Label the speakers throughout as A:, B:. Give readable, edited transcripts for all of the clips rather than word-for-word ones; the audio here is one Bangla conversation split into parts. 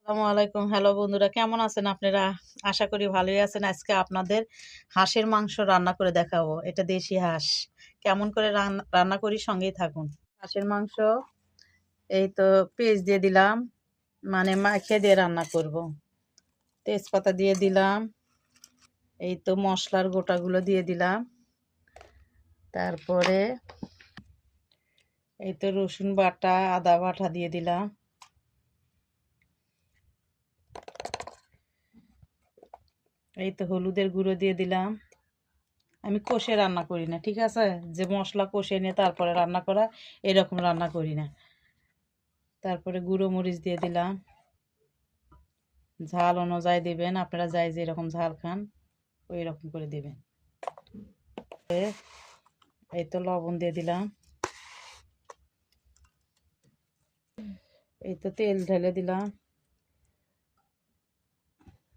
A: আসসালামু আলাইকুম। হ্যালো বন্ধুরা, কেমন আছেন আপনারা? আশা করি ভালোই আছেন। আজকে আপনাদের হাঁসের মাংস রান্না করে দেখাবো। এটা দেশি হাঁস। কেমন করে রান্না করি সঙ্গেই থাকুন। হাঁসের মাংস এই তো পেঁয়াজ দিয়ে দিলাম, মানে মাখিয়ে দিয়ে রান্না করব। তেজপাতা দিয়ে দিলাম, এই তো মশলার গোটাগুলো দিয়ে দিলাম। তারপরে এই তো রসুন বাটা, আদা বাটা দিয়ে দিলাম। এই তো হলুদের গুঁড়ো দিয়ে দিলাম। আমি কষে রান্না করি না, ঠিক আছে? যে মশলা কষে নিয়ে তারপরে রান্না করা, এরকম রান্না করি না। তারপরে গুঁড়ো মরিচ দিয়ে দিলাম। ঝাল অনুযায়ী দিবেন, আপনারা যাই যেরকম ঝাল খান ওই রকম করে দিবেন। এই তো লবণ দিয়ে দিলাম। এই তো তেল ঢেলে দিলাম।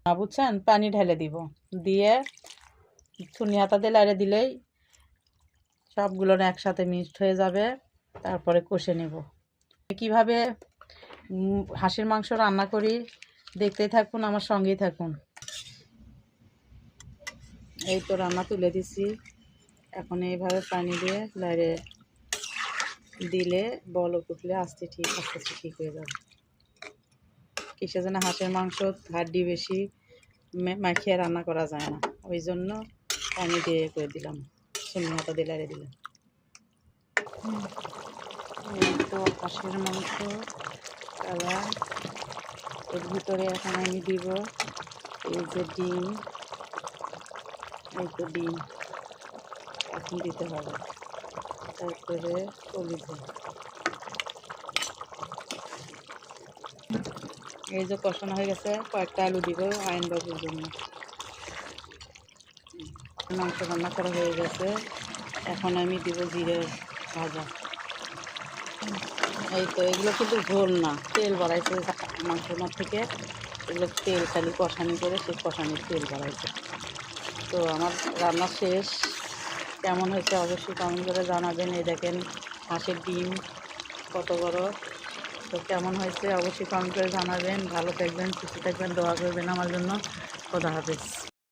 A: বুঝছেন, পানি ঢেলে দিব, দিয়ে ছুনি হাতা দিয়ে লাড়ে দিলেই সবগুলো একসাথে মিক্সড হয়ে যাবে। তারপরে কষে নেব। কিভাবে হাঁসের মাংস রান্না করি দেখতেই থাকুন, আমার সঙ্গেই থাকুন। এই তো রান্না তুলে দিছি। এখন এইভাবে পানি দিয়ে লাইড়ে দিলে বলক উঠলে আস্তে আস্তে ঠিক হয়ে যাবে। কিসে যেন হাঁসের মাংস হাড্ডি বেশি মাখিয়ে রান্না করা যায় না, ওই জন্য পানি দিয়ে করে দিলাম, সুন্নি হাতা দিয়ে লাইড়ে দিলাম। এই তো হাঁসের মাংস কালার। এর ভিতরে এখন আমি দিব এই যে ডিম। এই তো ডিম এখন দিতে হবে। তারপরে কলিজা। এই যে কষানো হয়ে গেছে, কয়েকটা আলু দিব আইন বাবুর জন্য। মাংস রান্না করা হয়ে গেছে, এখন আমি দিব জিরে ভাজা। এই তো এগুলো কিন্তু ঝোল না, তেল বাড়াইছে মাংসের মধ্যে থেকে। এগুলো তেল খালি কষানি করে, সেই কষানির তেল বাড়াইছে। তো আমার রান্না শেষ। কেমন হয়েছে অবশ্যই কমেন্ট করে জানাবেন। এই দেখেন হাঁসের ডিম কত বড়। তো কেমন হয়েছে অবশ্যই কমেন্ট করে জানাবেন। ভালো থাকবেন, সুস্থ থাকবেন, দোয়া করবেন আমার জন্য। খোদা হাফেজ।